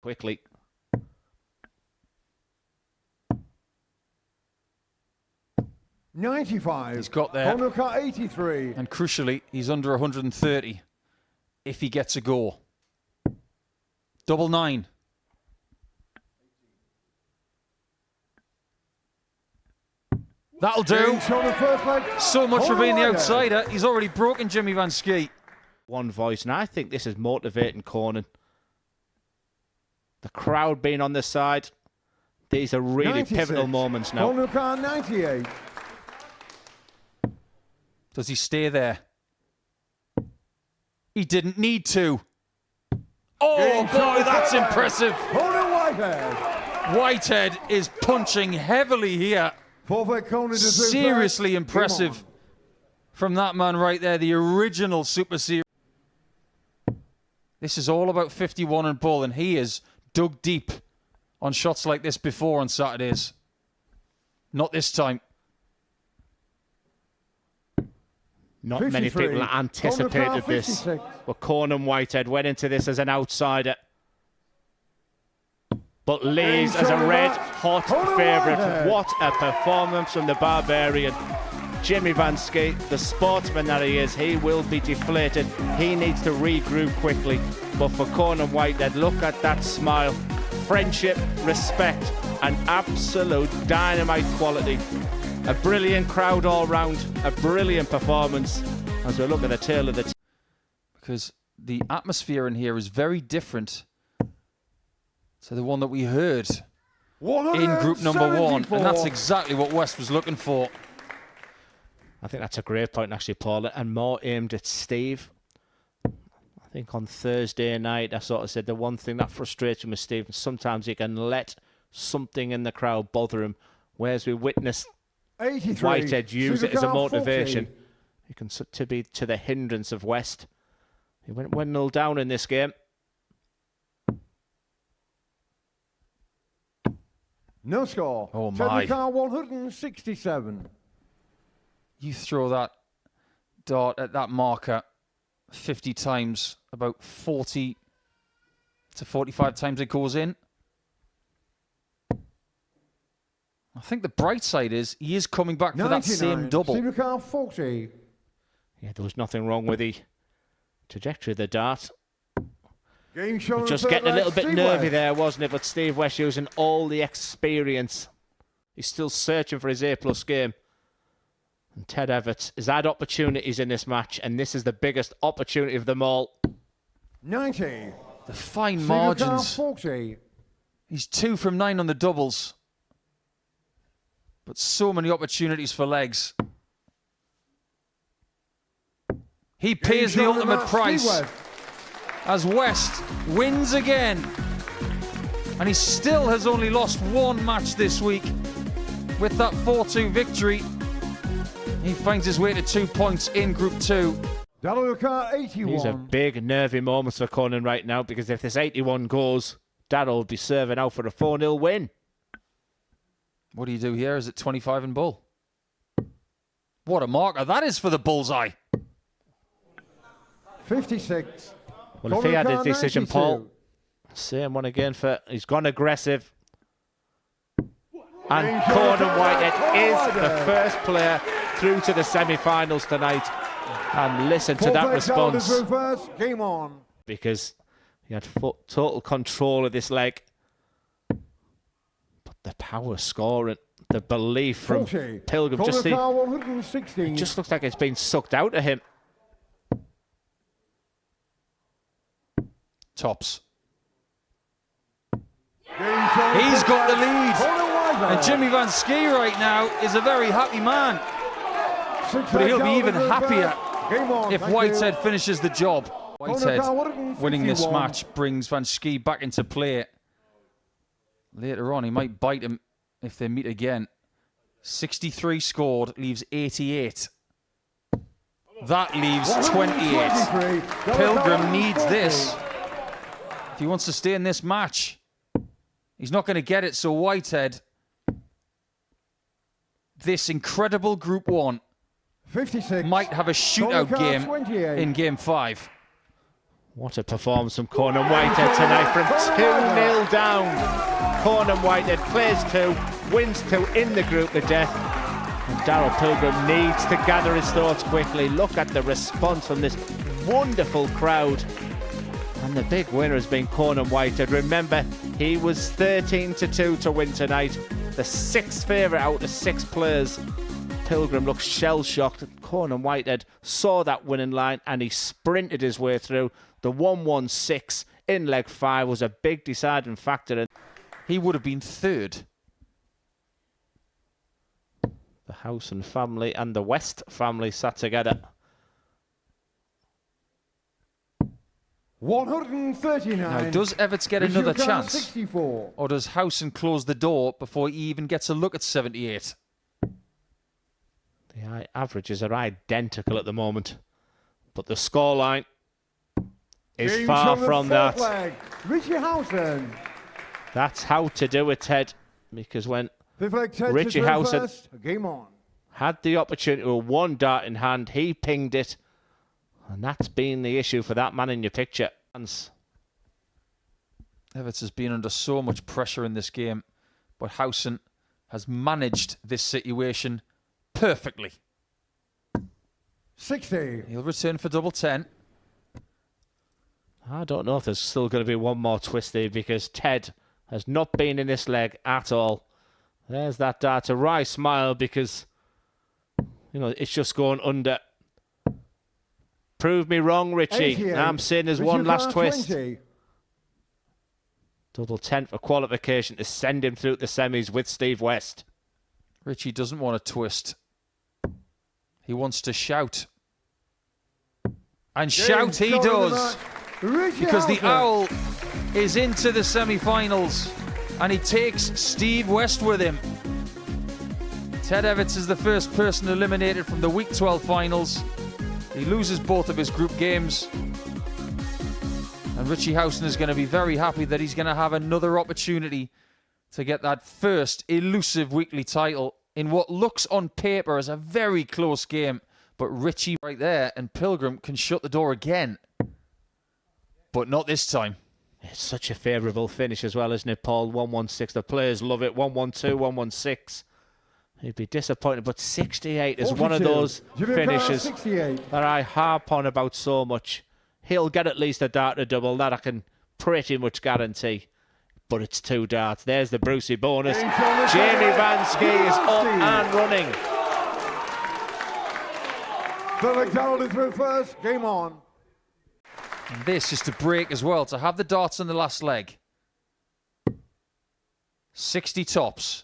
quickly. $95. He's got there. Final cut 83. And crucially, he's under 130 if he gets a go. Double 9. That'll do. So much for being the outsider. He's already broken Jimmy Van Schie. One voice, and I think this is motivating Conan. The crowd being on the side. These are really 96. pivotal moments now. Final cut 98. Does he stay there? He didn't need to. Oh boy, that's impressive. Whitehead. Whitehead is punching heavily here. Seriously impressive from that man right there, the original Super Series. This is all about 51 and bull, and he is dug deep on shots like this before on Saturdays. Not this time. Not many people anticipated this, but Conan Whitehead went into this as an outsider, but leaves as a red-hot favourite. What a performance from the Barbarian. Jimmy Van Schie, the sportsman that he is, he will be deflated. He needs to regroup quickly. But for Conan Whitehead, look at that smile. Friendship, respect, and absolute dynamite quality. A brilliant crowd all round, a brilliant performance as we look at the tail of the team. Because the atmosphere in here is very different to the one that we heard in group number 1. And that's exactly what West was looking for. I think that's a great point, actually, Paul, and more aimed at Steve. I think on Thursday night, I sort of said the one thing that frustrates him with Steve, sometimes he can let something in the crowd bother him, whereas we witnessed Whitehead use it as a motivation. He can be to the hindrance of West. He went 1-0 down in this game. No score. Oh my. 167. You throw that dart at that marker 50 times, about 40 to 45 times it goes in. I think the bright side is he is coming back for that same double. 40. Yeah, there was nothing wrong with the trajectory of the dart. Just getting a little bit nervy there, wasn't it? But Steve West using all the experience. He's still searching for his A+ game. And Ted Evetts has had opportunities in this match, and this is the biggest opportunity of them all. 90. The fine margins. 40. He's 2 from 9 on the doubles. But so many opportunities for legs. He pays the ultimate price as West wins again. And he still has only lost one match this week. With that 4-2 victory, he finds his way to 2 points in Group 2. These are big, nervy moments for Conan right now, because if this 81 goes, Darryl will be serving out for a 4-0 win. What do you do here? Is it 25 and bull? What a marker that is for the bullseye. 56. Well, if he had a decision, Paul, same one again for, he's gone aggressive. And Conan Whitehead is the first player through to the semi-finals tonight. And listen to that response. Game on. Because he had total control of this leg. But the power scoring, the belief from Pilgrim, it just looks like it's been sucked out of him. Tops. He's got the lead. And Jimmy Van Schie right now is a very happy man. But he'll be even happier if Whitehead finishes the job. Whitehead winning this match brings Van Schie back into play. Later on, he might bite him if they meet again. 63 scored, leaves 88. That leaves 28. Pilgrim needs this if he wants to stay in this match. He's not going to get it, so Whitehead, this incredible Group 1, 56. might have a shootout game in Game 5. What a performance from Conan Whitehead tonight, from 2-0 down. Conan Whitehead plays 2, wins 2 in the group of death. And Darryl Pilgrim needs to gather his thoughts quickly. Look at the response from this wonderful crowd. And the big winner has been Conan Whitehead. Remember, he was 13-2 to win tonight. The 6th favourite out of 6 players. Pilgrim looked shell-shocked. Conan Whitehead saw that winning line and he sprinted his way through. The 1-1-6 in leg 5 was a big deciding factor. He would have been 3rd. The Howson family and the West family sat together. 139. Now, does Evetts get another chance? 64. Or does Howson close the door before he even gets a look at 78? The averages are identical at the moment, but the scoreline is far from that. Leg. Richie Howson. That's how to do it, Ted, because when Ted Richie Howson game on. had the opportunity with one dart in hand, he pinged it, and that's been the issue for that man in your picture. Evetts has been under so much pressure in this game, but Howson has managed this situation perfectly. 60. He'll return for double 10. I don't know if there's still going to be one more twist there, because Ted has not been in this leg at all. There's that dart. A wry smile, because, you know, it's just going under. Prove me wrong, Richie. I'm saying there's one last twist. 20. Double 10 for qualification to send him through the semis with Steve West. Richie doesn't want to twist. He wants to shout. And shout he does. Because the Owl is into the semi-finals and he takes Steve West with him. Ted Evetts is the first person eliminated from the Week 12 finals. He loses both of his group games. And Richie Howson is going to be very happy that he's going to have another opportunity to get that first elusive weekly title in what looks on paper as a very close game. But Richie right there and Pilgrim can shut the door again. But not this time. It's such a favourable finish as well, isn't it, Paul? 1-1-6. The players love it. 1-1-2, 1-1-6. He'd be disappointed, but 68 is 42. One of those finishes 68. that I harp on about so much. He'll get at least a dart to double. That I can pretty much guarantee. But it's 2 darts. There's the Brucey bonus. Jamie Vansky is up and running. The McDonald is through first. Game on. And this is to break as well, to have the darts in the last leg. 60 tops.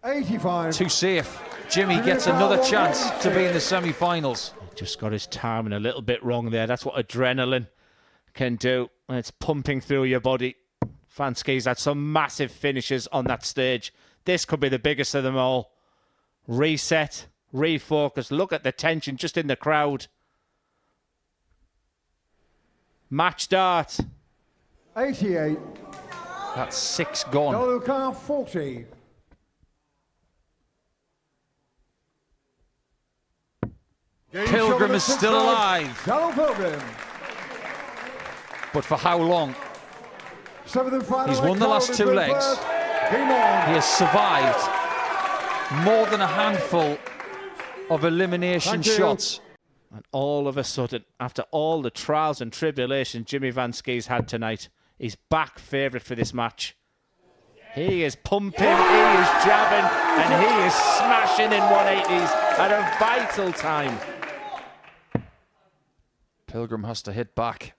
85. Too safe. Jimmy gets another chance to be in the semi-finals. Just got his timing a little bit wrong there. That's what adrenaline can do. And it's pumping through your body. Vansky's had some massive finishes on that stage. This could be the biggest of them all. Reset. Refocus. Look at the tension just in the crowd. Match dart. 88. That's 6 gone. Yellow car 40. Pilgrim is still alive. Yellow Pilgrim. But for how long? 7th and final. He's won the last 2 legs. Game on. He has survived more than a handful of elimination shots. And all of a sudden, after all the trials and tribulations Jimmy Vansky's had tonight, he's back favourite for this match. He is pumping, he is jabbing, and he is smashing in 180s at a vital time. Pilgrim has to hit back.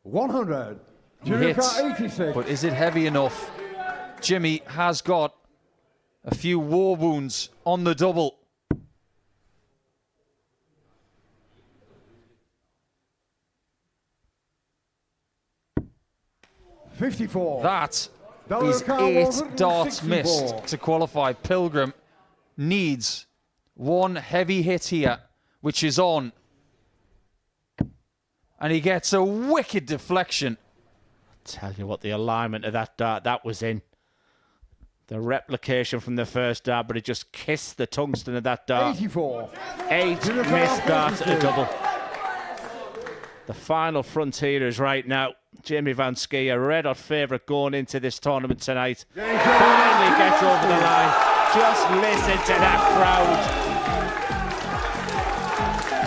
100. He hits, 86. but is it heavy enough? Jimmy has got a few war wounds on the double. $54. That is 8 darts missed to qualify. Pilgrim needs one heavy hit here, which is on. And he gets a wicked deflection. Tell you what, the alignment of that dart, that was in. The replication from the first dart, but it just kissed the tungsten of that dart. 84. 8 missed darts at a double. The final frontiers right now. Jamie Van Schie, a red-hot favourite going into this tournament tonight. Finally gets over the line. Just listen to that crowd.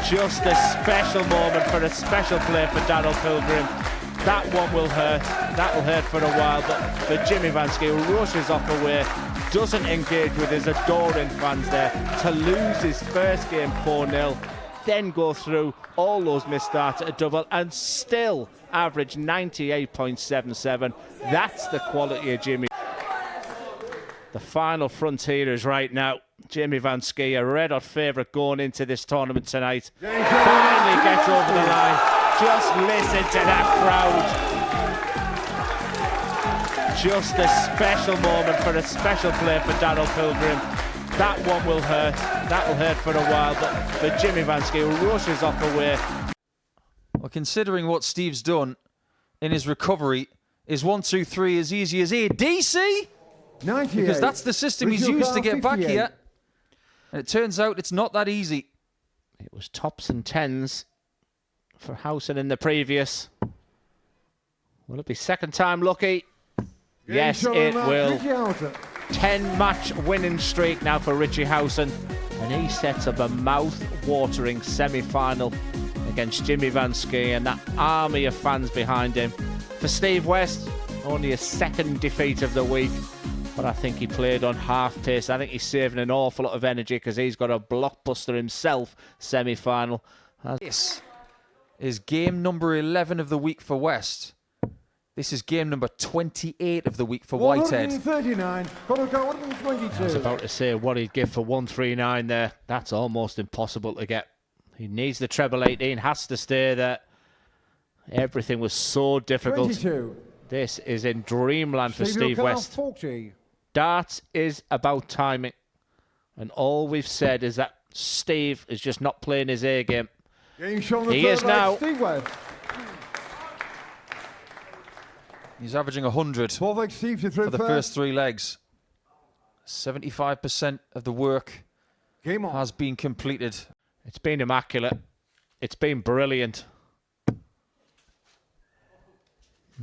Just a special moment for a special play for Daniel Pilgrim. That one will hurt. That will hurt for a while, but Jimmy Van Schie rushes off away, doesn't engage with his adoring fans there to lose his first game 4-0, then go through all those missed starts at a double and still average 98.77. That's the quality of Jimmy. The final frontiers right now. Jamie Van Schie, a red-hot favourite going into this tournament tonight. Finally gets over the line. Just listen to that crowd. Just a special moment for a special play for Daniel Pilgrim. That one will hurt. That will hurt for a while, but Jimmy Van Schie rushes off away. Well, considering what Steve's done in his recovery, is 1-2-3 as easy as ADC? 98. Because that's the system he's used to get back here. And it turns out it's not that easy. It was tops and tens for Howson in the previous. Will it be second time lucky? Yes, it will. 10-match winning streak now for Richie Howson, and he sets up a mouth-watering semi-final against Jimmy Van Schie and that army of fans behind him. For Steve West, only a second defeat of the week, but I think he played on half pace. I think he's saving an awful lot of energy because he's got a blockbuster himself semi-final. This is game number 11 of the week for West. This is game number 28 of the week for Whitehead. 139. Got to go 122. I was about to say what he'd give for 139 there. That's almost impossible to get. He needs the treble 18, has to stay there. Everything was so difficult. 22. This is in dreamland for Steve West. 40. Darts is about timing. And all we've said is that Steve is just not playing his A game. He is now. Steve West. He's averaging 100 for the first 3 legs. 75% of the work has been completed. It's been immaculate. It's been brilliant.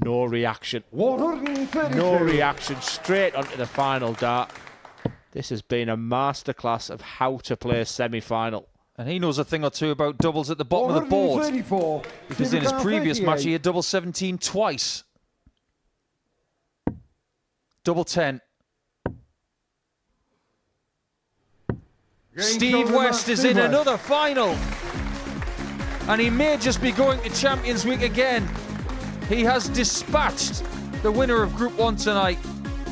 No reaction. 132. No reaction. Straight onto the final dart. This has been a masterclass of how to play a semi-final. And he knows a thing or two about doubles at the bottom of the board. Because in his previous match, he had double 17 twice. Double 10. Steve West is in another final. And he may just be going to Champions Week again. He has dispatched the winner of Group 1 tonight.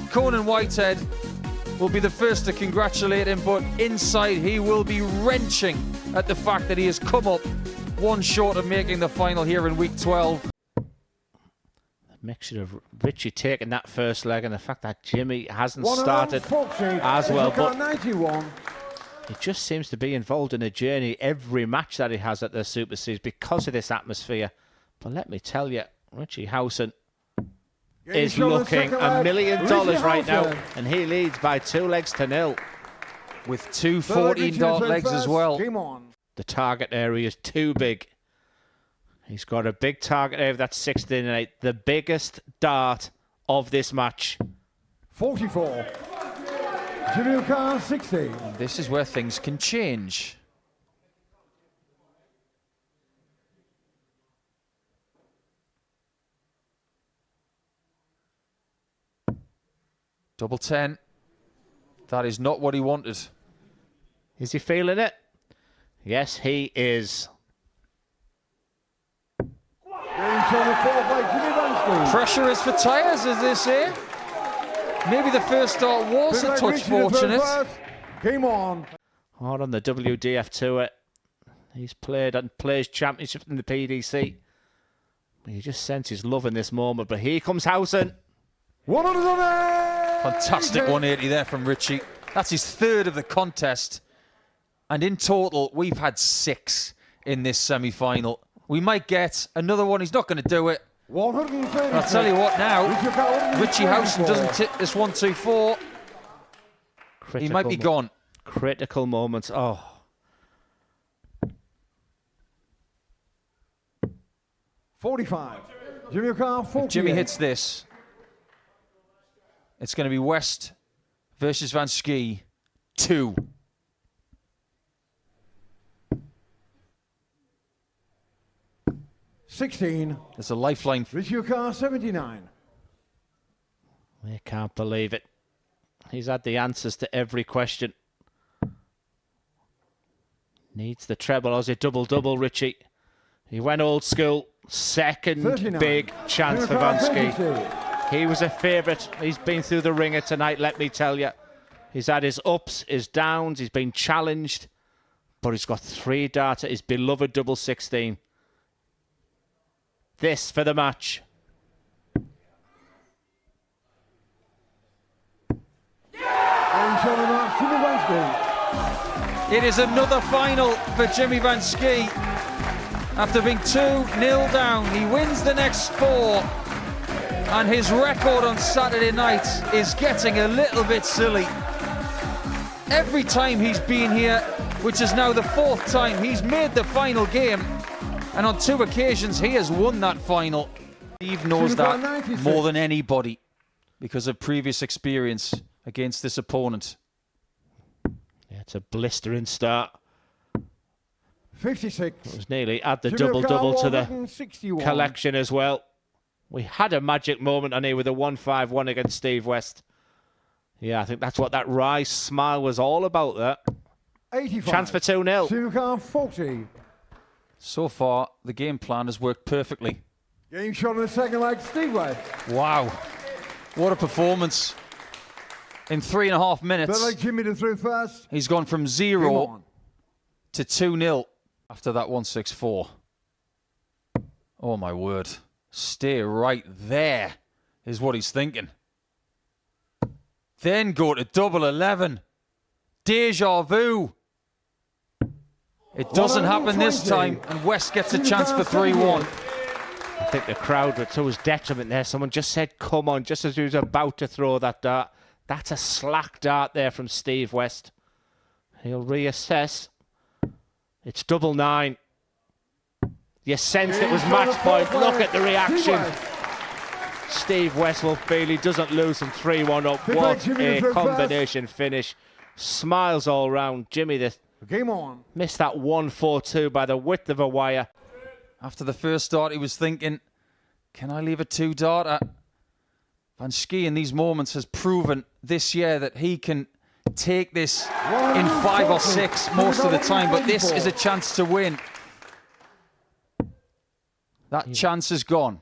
Conan Whitehead will be the first to congratulate him, but inside he will be wrenching at the fact that he has come up one short of making the final here in Week 12. Mixture of Richie taking that first leg and the fact that Jimmy hasn't started as well, but he just seems to be involved in a journey every match that he has at the Super Series because of this atmosphere. But let me tell you, Richie Howson is looking $1 million right now, and he leads by 2-0 with 2 14-dart legs as well. The target area is too big. He's got a big target area, that's 16-8. The biggest dart of this match. 44. Jimmy Carr, 16. This is where things can change. Double 10. That is not what he wanted. Is he feeling it? Yes, he is. Pressure is for tyres, as they say. Maybe the first start was a touch fortunate. Game on. Hard on the WDF tour. He's played and plays championships in the PDC. You just sense his love in this moment. But here comes Howson. Fantastic 180 there from Richie. That's his 3rd of the contest. And in total, we've had 6 in this semi-final. We might get another one. He's not going to do it. I'll tell you what now. Richie Howson doesn't tip this 1-2-4. He might be gone. Critical moments. Oh. $45. Jimmy O'Connor, 48. If Jimmy hits this, it's going to be West versus Van Schie 2. $16. There's a lifeline. Jimmy O'Connor, 79. I can't believe it. He's had the answers to every question. Needs the treble. Or is it double-double, Richie? He went old school. Second 39. big chance for Van Schie. He was a favourite. He's been through the ringer tonight, let me tell you. He's had his ups, his downs. He's been challenged. But he's got 3 darts at his beloved double 16. This for the match. It is another final for Jimmy Van Schie. After being 2-0 down, he wins the next 4. And his record on Saturday night is getting a little bit silly. Every time he's been here, which is now the 4th time, he's made the final game. And on 2 occasions, he has won that final. Steve knows that more than anybody because of previous experience against this opponent. Yeah, it's a blistering start. 56. It was nearly add the double-double to the collection as well. We had a magic moment on here with a 1-5-1 against Steve West. Yeah, I think that's what that wry smile was all about there. 85. Chance for 2-0. 40. So far, the game plan has worked perfectly. Game shot in the second leg, Steve West. Wow. What a performance. In 3.5 minutes, Like Jimmy to through first. he's gone from 0 to 2-0 after that 1-6-4. Oh, my word. Stay right there is what he's thinking. Then go to double 11. Deja vu. It doesn't happen this time, and West gets a chance for 3-1. I think the crowd were to his detriment there. Someone just said, come on, just as he was about to throw that dart. That's a slack dart there from Steve West. He'll reassess. It's double 9. You sensed it was match point. Look at the reaction. Steve West will feel he doesn't lose from 3-1 up. What a combination finish. Smiles all round. Jimmy, the Game on. missed that 1-4-2 by the width of a wire. After the first dart, he was thinking, can I leave a 2-darter? Van Schie in these moments has proven this year that he can take this in 5 or 6 most of the time, but this is a chance to win. That chance is gone.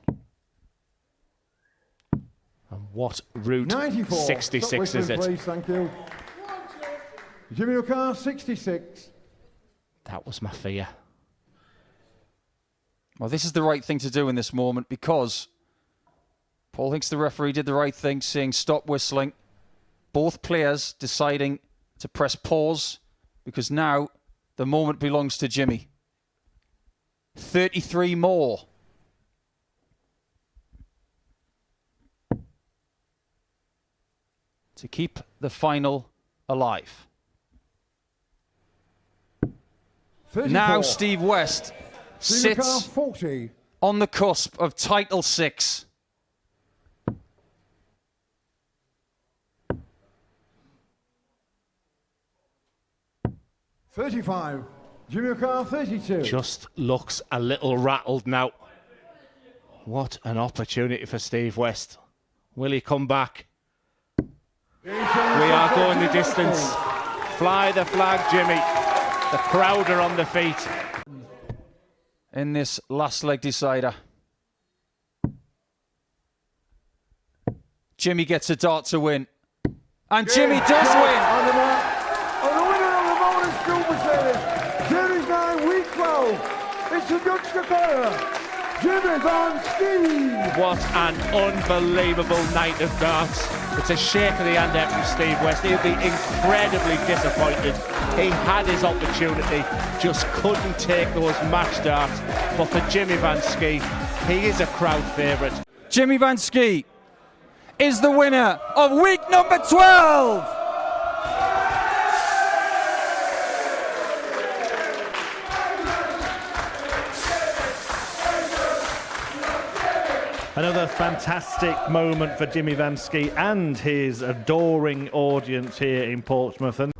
And what route 94. 66 is it? Please, thank you. Jimmy O'Connor, 66. That was my fear. Well, this is the right thing to do in this moment because Paul thinks the referee did the right thing, saying stop whistling. Both players deciding to press pause because now the moment belongs to Jimmy. 33 more. To keep the final alive. 34. Now Steve West sits 40. on the cusp of title 6. $35. Jimmy O'Connor, 32. Just looks a little rattled now. What an opportunity for Steve West. Will he come back? We are going the distance. Fly the flag, Jimmy. The crowd are on the feet. In this last leg decider. Jimmy gets a dart to win. And Jimmy does win. On the winner of the bonus Super Series, Series 9, Week 12. It's the Dutch Dakota, Jimmy Van Schie. What an unbelievable night of darts. It's a shake of the hand there from Steve West. He'll be incredibly disappointed. He had his opportunity, just couldn't take those match darts. But for Jimmy Van Schie, he is a crowd favourite. Jimmy Van Schie is the winner of week number 12. Another fantastic moment for Jimmy Van Ski and his adoring audience here in Portsmouth. And